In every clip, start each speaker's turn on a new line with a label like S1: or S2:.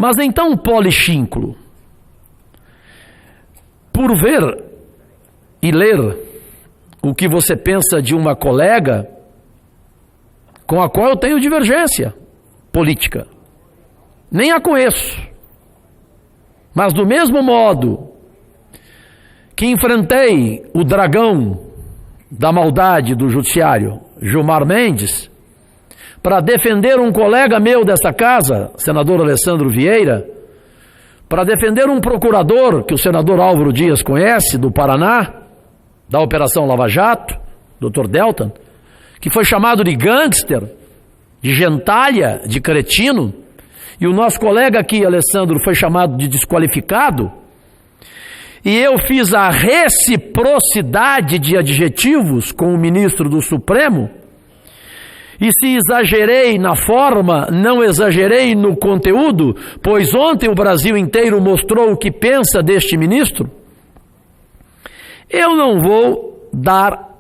S1: Mas então, Polichinculo, por ver e ler o que você pensa de uma colega com a qual eu tenho divergência política, nem a conheço, mas do mesmo modo que enfrentei o dragão da maldade do judiciário, Gilmar Mendes, para defender um colega meu desta casa, senador Alessandro Vieira, para defender um procurador que o senador Álvaro Dias conhece, do Paraná, da Operação Lava Jato, Dr. Deltan, que foi chamado de gangster, de gentalha, de cretino, e o nosso colega aqui, Alessandro, foi chamado de desqualificado, e eu fiz a reciprocidade de adjetivos com o ministro do Supremo, e se exagerei na forma, não exagerei no conteúdo, pois ontem o Brasil inteiro mostrou o que pensa deste ministro, eu não vou dar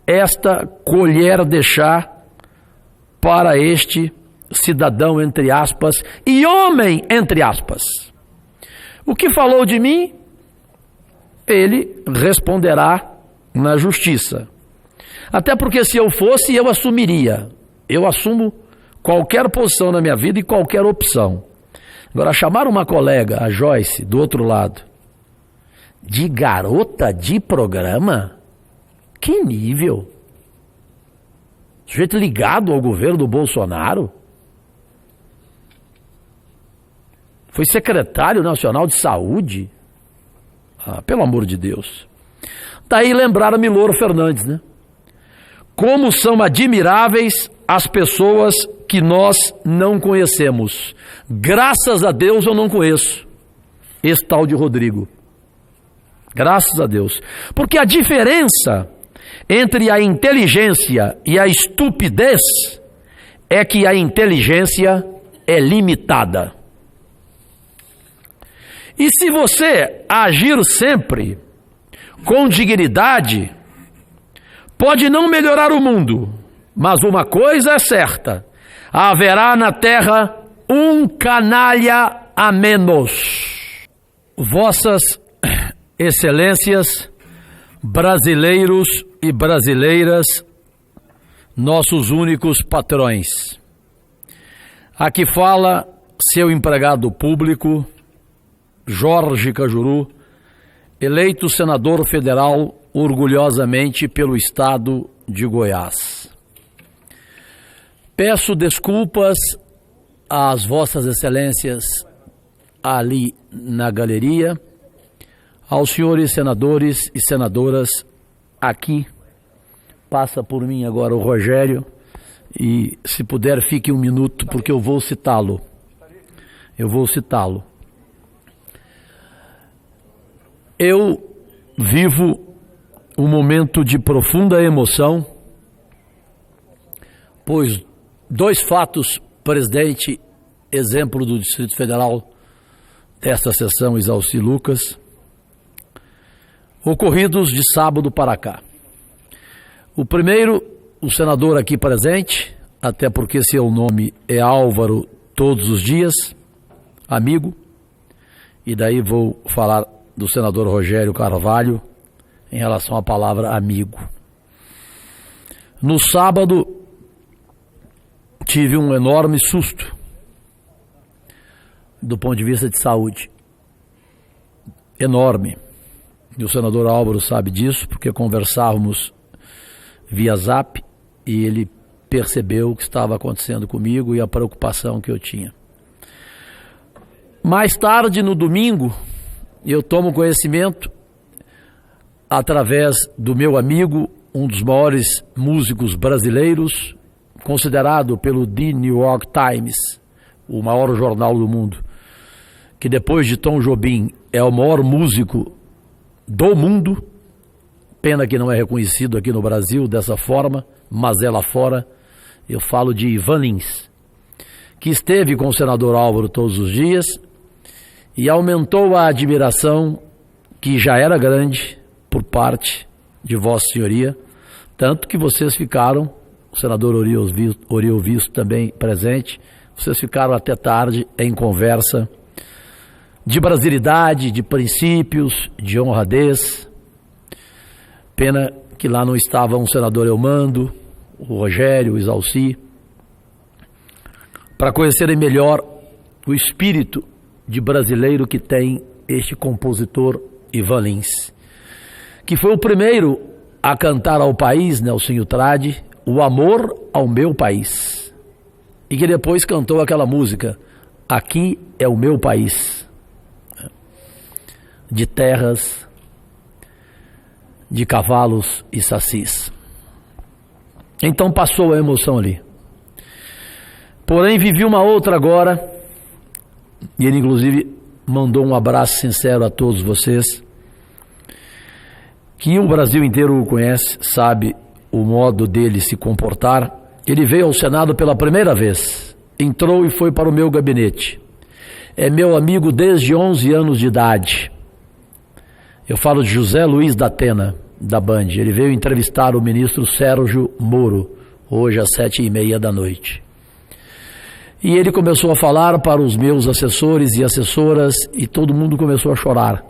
S1: esta colher de chá para este cidadão, entre aspas, e homem, entre aspas. O que falou de mim, ele responderá na justiça. Até porque se eu fosse, eu assumiria. Eu assumo qualquer posição na minha vida e qualquer opção. Agora, chamar uma colega, a Joyce, do outro lado, de garota de programa? Que nível? Sujeito ligado ao governo do Bolsonaro? Foi secretário nacional de saúde? Ah, pelo amor de Deus. Daí lembraram Milor Fernandes, né? Como são admiráveis as pessoas que nós não conhecemos. Graças a Deus eu não conheço esse tal de Rodrigo. Graças a Deus. Porque a diferença entre a inteligência e a estupidez é que a inteligência é limitada. E se você agir sempre com dignidade, pode não melhorar o mundo, mas uma coisa é certa: haverá na terra um canalha a menos. Vossas excelências, brasileiros e brasileiras, nossos únicos patrões. Aqui fala seu empregado público, Jorge Cajuru, eleito senador federal orgulhosamente pelo estado de Goiás. Peço desculpas às vossas excelências ali na galeria, aos senhores senadores e senadoras aqui. Passa por mim agora o Rogério e, se puder, fique um minuto, porque eu vou citá-lo. Eu vivo um momento de profunda emoção, pois dois fatos, presidente, exemplo do Distrito Federal desta sessão, Isalci Lucas, ocorridos de sábado para cá. O primeiro, o senador aqui presente, até porque seu nome é Álvaro todos os dias, amigo, e daí vou falar do senador Rogério Carvalho em relação à palavra amigo. No sábado, tive um enorme susto do ponto de vista de saúde. Enorme. E o senador Álvaro sabe disso, porque conversávamos via Zap e ele percebeu o que estava acontecendo comigo e a preocupação que eu tinha. Mais tarde, no domingo, eu tomo conhecimento, através do meu amigo, um dos maiores músicos brasileiros, considerado pelo The New York Times, o maior jornal do mundo, que depois de Tom Jobim é o maior músico do mundo, pena que não é reconhecido aqui no Brasil dessa forma, mas é lá fora. Eu falo de Ivan Lins, que esteve com o senador Álvaro todos os dias e aumentou a admiração que já era grande por parte de Vossa Senhoria, tanto que vocês ficaram, o senador Oriol Visto também presente, Vocês ficaram até tarde em conversa de brasilidade, de princípios, de honradez. Pena que lá não estavam o senador Eumando, o Rogério, o Isalci, para conhecerem melhor o espírito de brasileiro que tem este compositor Ivan Lins, que foi o primeiro a cantar ao país, Nelsinho Trade, o amor ao meu país, e que depois cantou aquela música, Aqui é o meu país, de terras, de cavalos e sacis. Então passou a emoção ali. Porém, vivi uma outra agora, e ele inclusive mandou um abraço sincero a todos vocês, que o Brasil inteiro o conhece, sabe o modo dele se comportar. Ele veio ao Senado pela primeira vez, entrou e foi para o meu gabinete. É meu amigo desde 11 anos de idade. Eu falo de José Luiz da Atena, da Band. Ele veio entrevistar o ministro Sérgio Moro, hoje às 7h30 da noite. E ele começou a falar para os meus assessores e assessoras, e todo mundo começou a chorar,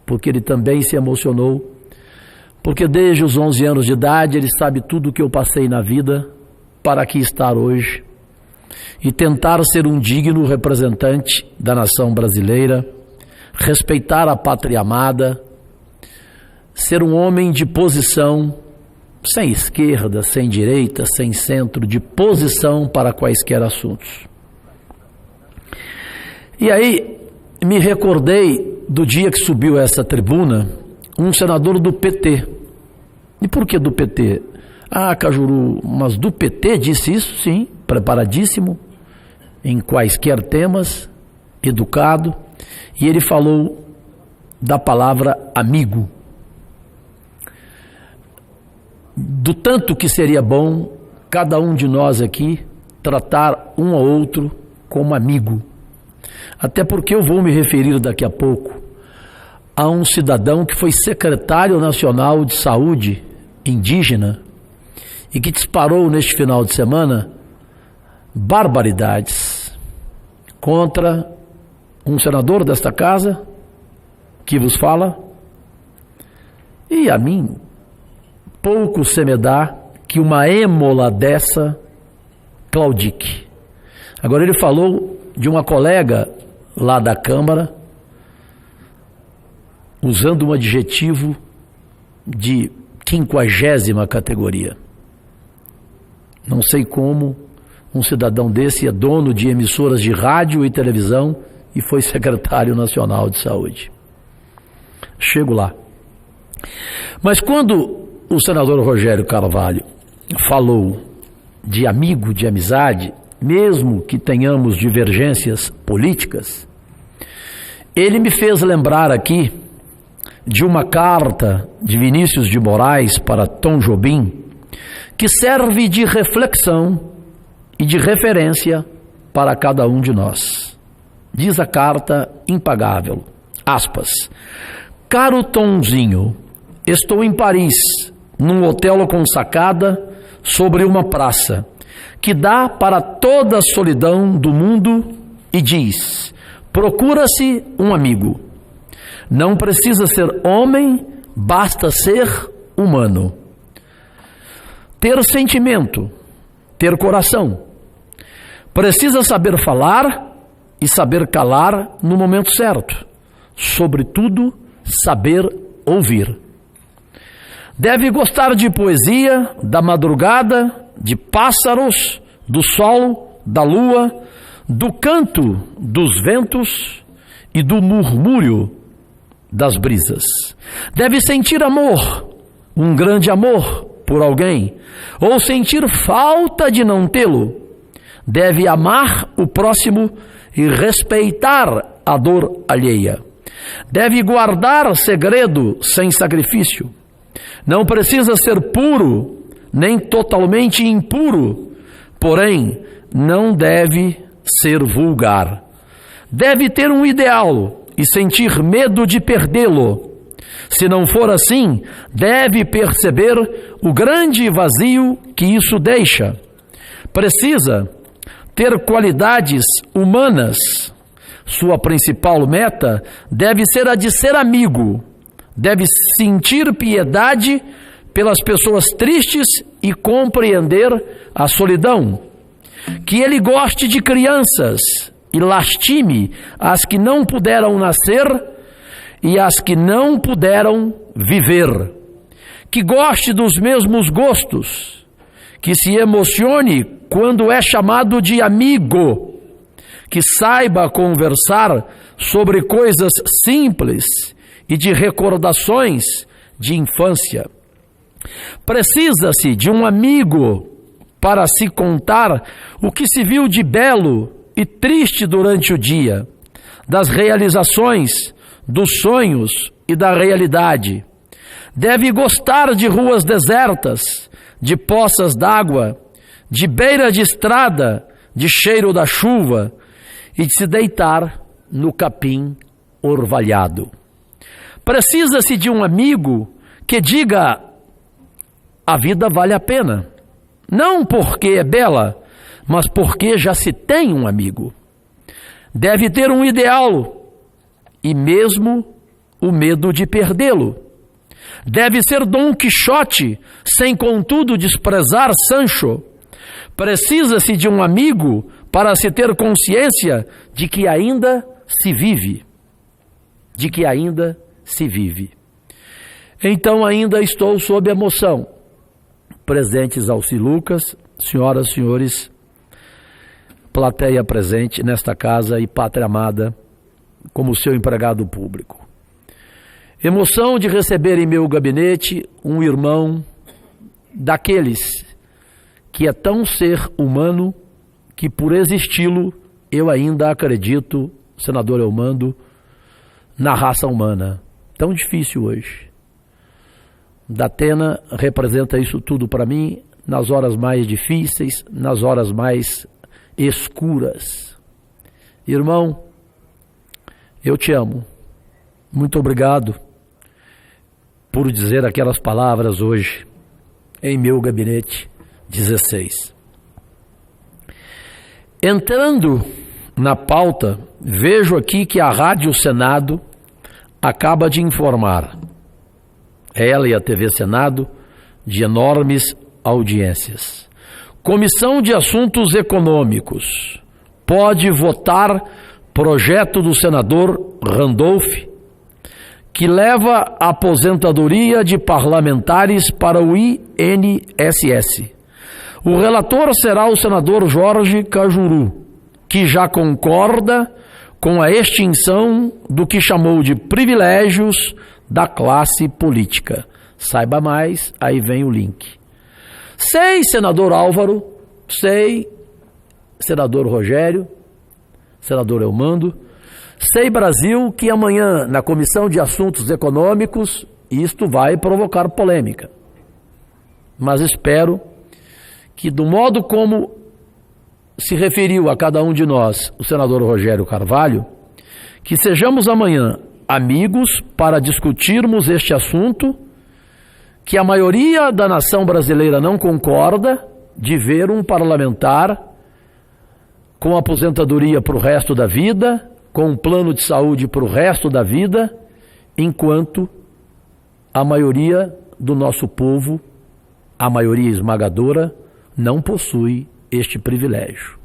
S1: porque ele também se emocionou, porque desde os 11 anos de idade ele sabe tudo o que eu passei na vida para aqui estar hoje e tentar ser um digno representante da nação brasileira, respeitar a pátria amada, ser um homem de posição, sem esquerda, sem direita, sem centro, de posição para quaisquer assuntos. E aí me recordei do dia que subiu a essa tribuna um senador do PT. E por que do PT? Ah, Cajuru, mas do PT disse isso? Sim, preparadíssimo, em quaisquer temas, educado, e ele falou da palavra amigo. Do tanto que seria bom cada um de nós aqui tratar um ao outro como amigo. Até porque eu vou me referir daqui a pouco a um cidadão que foi secretário nacional de saúde indígena e que disparou neste final de semana barbaridades contra um senador desta casa que vos fala, e a mim pouco se me dá que uma êmola dessa claudique. Agora ele falou de uma colega lá da Câmara, usando um adjetivo de 50ª categoria. Não sei como um cidadão desse é dono de emissoras de rádio e televisão e foi secretário nacional de saúde. Chego lá. Mas quando o senador Rogério Carvalho falou de amigo, de amizade, mesmo que tenhamos divergências políticas, ele me fez lembrar aqui de uma carta de Vinícius de Moraes para Tom Jobim, que serve de reflexão e de referência para cada um de nós. Diz a carta impagável, aspas, caro Tomzinho, estou em Paris, num hotel com sacada sobre uma praça, que dá para toda a solidão do mundo e diz, procura-se um amigo. Não precisa ser homem, basta ser humano. Ter sentimento, ter coração. Precisa saber falar e saber calar no momento certo. Sobretudo, saber ouvir. Deve gostar de poesia, da madrugada, de pássaros, do sol, da lua, do canto dos ventos e do murmúrio das brisas. Deve sentir amor, um grande amor por alguém, ou sentir falta de não tê-lo. Deve amar o próximo e respeitar a dor alheia. Deve guardar segredo sem sacrifício. Não precisa ser puro, nem totalmente impuro, porém não deve ser vulgar. Deve ter um ideal e sentir medo de perdê-lo. Se não for assim, deve perceber o grande vazio que isso deixa. Precisa ter qualidades humanas, sua principal meta deve ser a de ser amigo, deve sentir piedade pelas pessoas tristes e compreender a solidão, que ele goste de crianças e lastime as que não puderam nascer e as que não puderam viver, que goste dos mesmos gostos, que se emocione quando é chamado de amigo, que saiba conversar sobre coisas simples e de recordações de infância. Precisa-se de um amigo para se contar o que se viu de belo e triste durante o dia, das realizações, dos sonhos e da realidade. Deve gostar de ruas desertas, de poças d'água, de beira de estrada, de cheiro da chuva e de se deitar no capim orvalhado. Precisa-se de um amigo que diga: a vida vale a pena, não porque é bela, mas porque já se tem um amigo. Deve ter um ideal e mesmo o medo de perdê-lo. Deve ser Dom Quixote, sem contudo desprezar Sancho. Precisa-se de um amigo para se ter consciência de que ainda se vive. De que ainda se vive. Então ainda estou sob emoção. Presentes Alci Lucas, senhoras e senhores, plateia presente nesta casa e pátria amada, como seu empregado público. Emoção de receber em meu gabinete um irmão daqueles que é tão ser humano que, por existi-lo, eu ainda acredito, senador Eumando, na raça humana. Tão difícil hoje. Datena representa isso tudo para mim nas horas mais difíceis, nas horas mais escuras. Irmão, eu te amo. Muito obrigado por dizer aquelas palavras hoje em meu gabinete 16. Entrando na pauta, vejo aqui que a Rádio Senado acaba de informar, ela e a TV Senado, de enormes audiências. Comissão de Assuntos Econômicos pode votar projeto do senador Randolph que leva a aposentadoria de parlamentares para o INSS. O relator será o senador Jorge Cajuru, que já concorda com a extinção do que chamou de privilégios da classe política. Saiba mais, aí vem o link. Sei, senador Álvaro, sei, senador Rogério, senador Eumando, sei, Brasil, que amanhã, na Comissão de Assuntos Econômicos, isto vai provocar polêmica. Mas espero que, do modo como se referiu a cada um de nós o senador Rogério Carvalho, que sejamos amanhã amigos para discutirmos este assunto, que a maioria da nação brasileira não concorda de ver um parlamentar com aposentadoria para o resto da vida, com um plano de saúde para o resto da vida, enquanto a maioria do nosso povo, a maioria esmagadora, não possui este privilégio.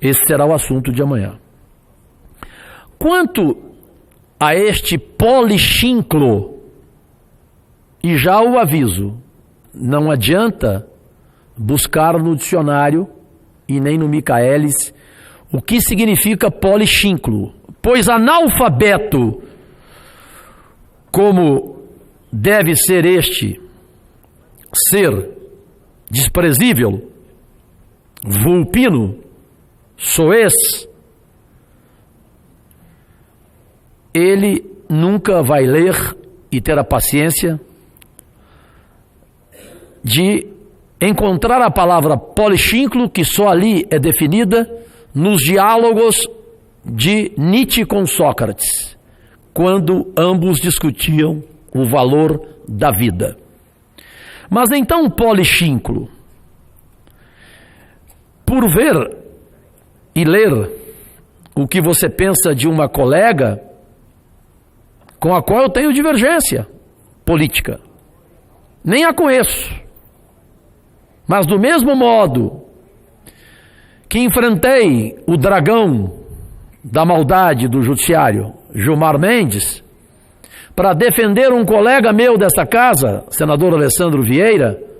S1: Esse será o assunto de amanhã. Quanto a este polichinclo, e já o aviso, não adianta buscar no dicionário e nem no Michaelis o que significa polichinclo, pois analfabeto, como deve ser este ser desprezível, vulpino, soez, ele nunca vai ler e ter a paciência de encontrar a palavra polichinclo, que só ali é definida nos diálogos de Nietzsche com Sócrates, quando ambos discutiam o valor da vida. Mas então polichinclo, por ver e ler o que você pensa de uma colega com a qual eu tenho divergência política. Nem a conheço. Mas do mesmo modo que enfrentei o dragão da maldade do judiciário, Gilmar Mendes, para defender um colega meu dessa casa, senador Alessandro Vieira,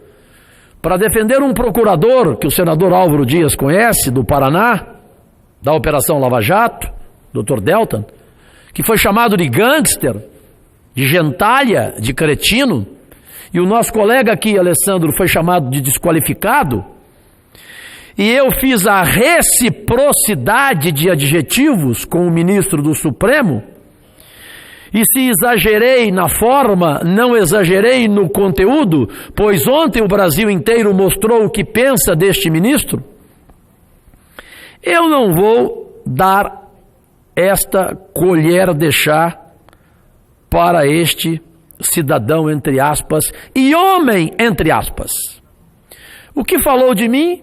S1: para defender um procurador que o senador Álvaro Dias conhece, do Paraná, da Operação Lava Jato, Dr. Deltan, que foi chamado de gangster, de gentalha, de cretino, e o nosso colega aqui, Alessandro, foi chamado de desqualificado, e eu fiz a reciprocidade de adjetivos com o ministro do Supremo, e se exagerei na forma, não exagerei no conteúdo, pois ontem o Brasil inteiro mostrou o que pensa deste ministro, eu não vou dar esta colher de chá para este cidadão, entre aspas, e homem, entre aspas. O que falou de mim,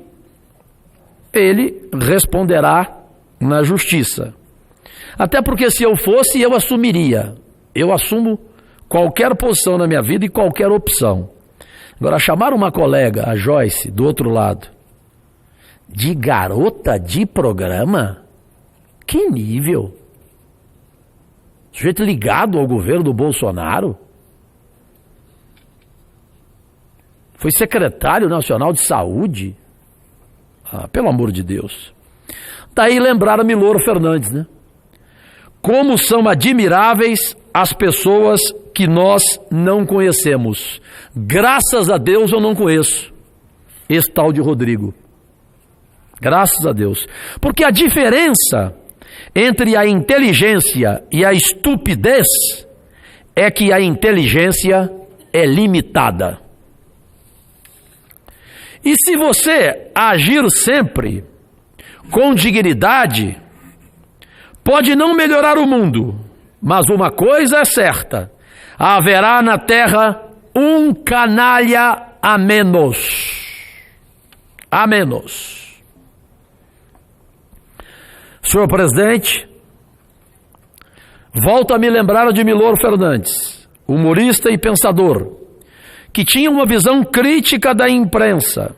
S1: ele responderá na justiça. Até porque se eu fosse, eu assumiria. Eu assumo qualquer posição na minha vida e qualquer opção. Agora, chamar uma colega, a Joyce, do outro lado, de garota de programa? Que nível? Sujeito ligado ao governo do Bolsonaro? Foi secretário nacional de saúde? Ah, pelo amor de Deus. Daí lembraram Milor Fernandes, né? Como são admiráveis as pessoas que nós não conhecemos. Graças a Deus eu não conheço esse tal de Rodrigo. Graças a Deus. Porque a diferença entre a inteligência e a estupidez é que a inteligência é limitada. E se você agir sempre com dignidade, pode não melhorar o mundo, mas uma coisa é certa: haverá na terra um canalha a menos. A menos. Senhor presidente, volto a me lembrar de Milor Fernandes, humorista e pensador, que tinha uma visão crítica da imprensa.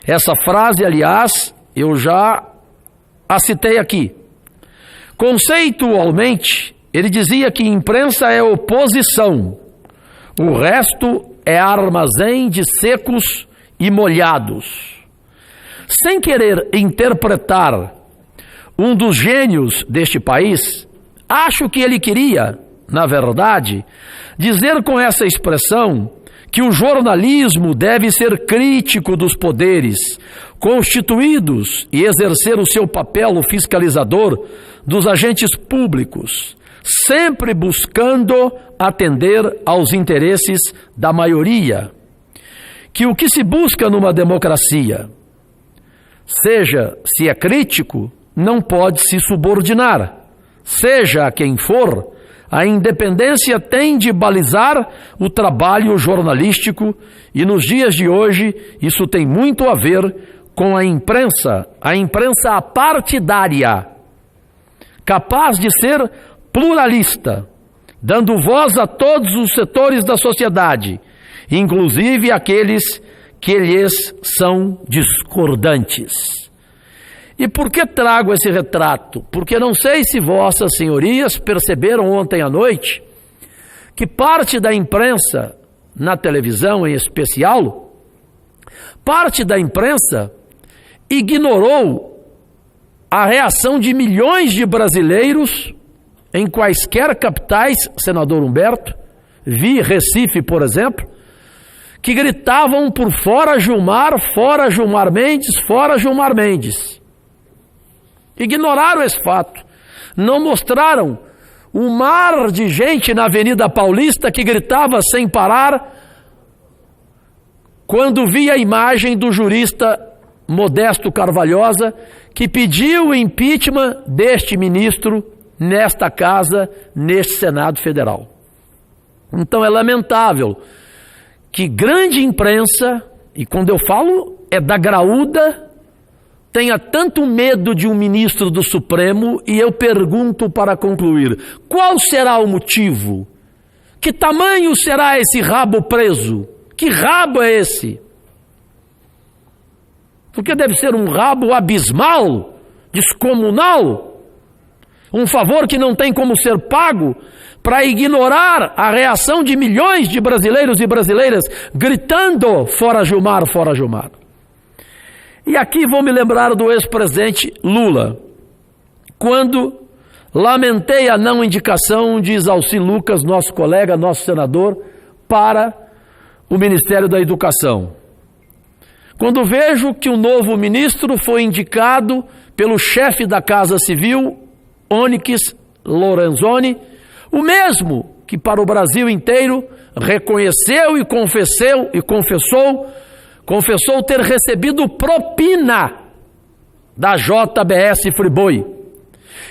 S1: Essa frase, aliás, eu já a citei aqui. Conceitualmente, ele dizia que imprensa é oposição, o resto é armazém de secos e molhados. Sem querer interpretar um dos gênios deste país, acho que ele queria, na verdade, dizer com essa expressão que o jornalismo deve ser crítico dos poderes constituídos e exercer o seu papel fiscalizador dos agentes públicos, sempre buscando atender aos interesses da maioria. Que o que se busca numa democracia, seja se é crítico, não pode se subordinar. Seja quem for, a independência tem de balizar o trabalho jornalístico e nos dias de hoje isso tem muito a ver com a imprensa apartidária, capaz de ser pluralista, dando voz a todos os setores da sociedade, inclusive aqueles que lhes são discordantes. E por que trago esse retrato? Porque não sei se vossas senhorias perceberam ontem à noite que parte da imprensa, na televisão em especial, parte da imprensa ignorou a reação de milhões de brasileiros em quaisquer capitais, senador Humberto, vi Recife, por exemplo, que gritavam por fora Gilmar Mendes, fora Gilmar Mendes. Ignoraram esse fato. Não mostraram o mar de gente na Avenida Paulista que gritava sem parar quando via a imagem do jurista Modesto Carvalhosa que pediu o impeachment deste ministro nesta casa, neste Senado Federal. Então é lamentável que grande imprensa, e quando eu falo é da graúda, tenha tanto medo de um ministro do Supremo, e eu pergunto para concluir, qual será o motivo? Que tamanho será esse rabo preso? Que rabo é esse? Porque deve ser um rabo abismal, descomunal, um favor que não tem como ser pago, para ignorar a reação de milhões de brasileiros e brasileiras gritando: fora Gilmar, fora Gilmar. E aqui vou me lembrar do ex-presidente Lula, quando lamentei a não indicação de Isalci Lucas, nosso colega, nosso senador, para o Ministério da Educação. Quando vejo que o novo ministro foi indicado pelo chefe da Casa Civil, Onyx Lorenzoni, o mesmo que para o Brasil inteiro reconheceu e confessou ter recebido propina da JBS Friboi.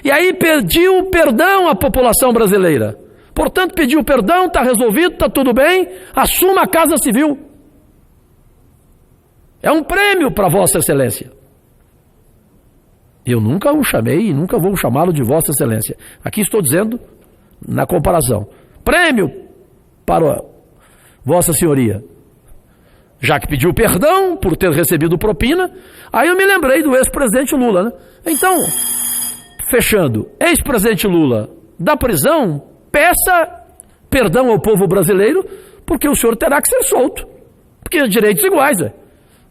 S1: E aí pediu perdão à população brasileira. Portanto, pediu perdão, está resolvido, está tudo bem, assuma a Casa Civil. É um prêmio para Vossa Excelência. Eu nunca o chamei e nunca vou chamá-lo de Vossa Excelência. Aqui estou dizendo na comparação. Prêmio para Vossa Senhoria. Já que pediu perdão por ter recebido propina, aí eu me lembrei do ex-presidente Lula, né? Então, fechando, ex-presidente Lula, da prisão, peça perdão ao povo brasileiro, porque o senhor terá que ser solto. Porque direitos iguais, né?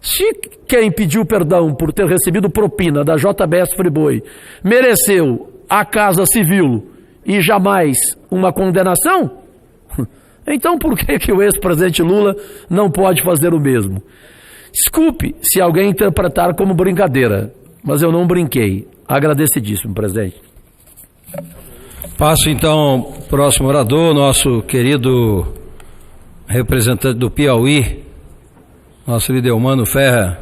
S1: Se quem pediu perdão por ter recebido propina da JBS Friboi mereceu a Casa Civil e jamais uma condenação, então por que o ex-presidente Lula não pode fazer o mesmo? Desculpe se alguém interpretar como brincadeira, mas eu não brinquei. Agradecidíssimo, presidente.
S2: Passo então ao próximo orador, nosso querido representante do Piauí, nosso líder Mano Ferra.